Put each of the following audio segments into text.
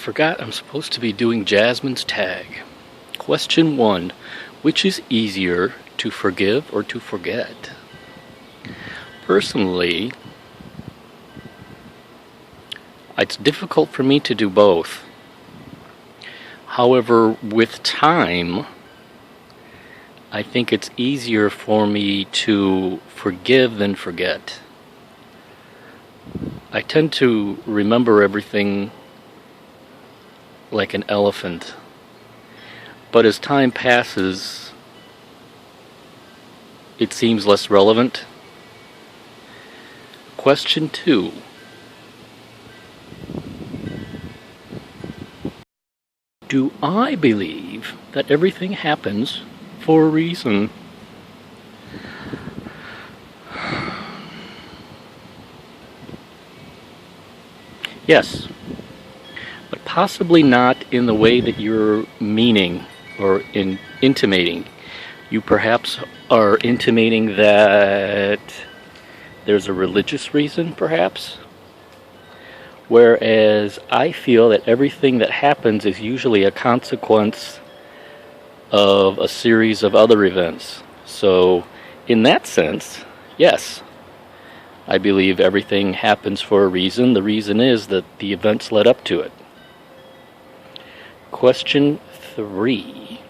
forgot I'm supposed to be doing Jasmine's tag. Question 1. Which is easier, to forgive or to forget? Personally, it's difficult for me to do both. However, with time, I think it's easier for me to forgive than forget. I tend to remember everything like an elephant. But as time passes, it seems less relevant. Question 2. Do I believe that everything happens for a reason? Yes, but possibly not in the way that you're meaning or intimating. You perhaps are intimating that there's a religious reason, perhaps. Whereas I feel that everything that happens is usually a consequence of a series of other events. So, in that sense, yes, I believe everything happens for a reason. The reason is that the events led up to it. Question 3.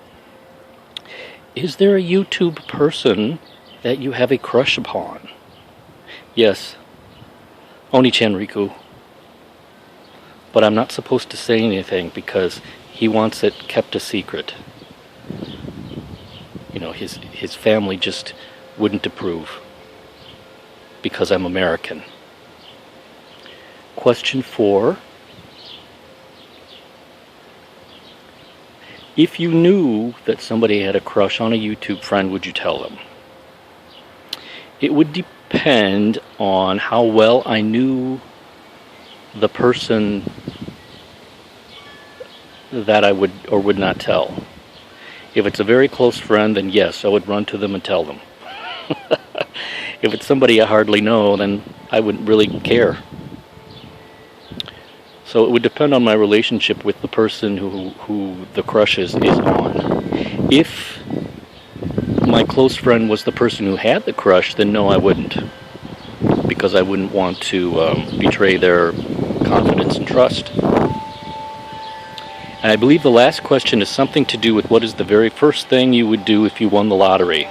Is there a YouTube person that you have a crush upon? Yes, Oni-chan Riku. But I'm not supposed to say anything because he wants it kept a secret. You know, his family just wouldn't approve because I'm American. Question 4. If you knew that somebody had a crush on a YouTube friend, would you tell them? It would depend on how well I knew the person that I would or would not tell. If it's a very close friend, then yes, I would run to them and tell them. If it's somebody I hardly know, then I wouldn't really care. So it would depend on my relationship with the person who the crush is on. If my close friend was the person who had the crush, then no, I wouldn't. Because I wouldn't want to betray their confidence and trust. And I believe the last question is something to do with what is the very first thing you would do if you won the lottery.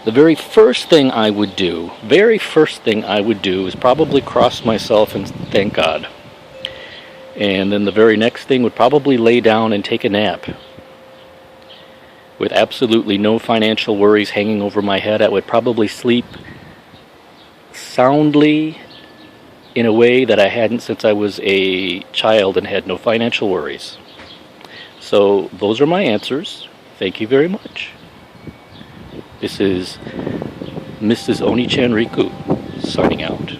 The very first thing I would do is probably cross myself and thank God. And then the very next thing would probably lay down and take a nap. With absolutely no financial worries hanging over my head, I would probably sleep soundly in a way that I hadn't since I was a child and had no financial worries. So those are my answers. Thank you very much. This is Mrs. Oni-chan Riku signing out.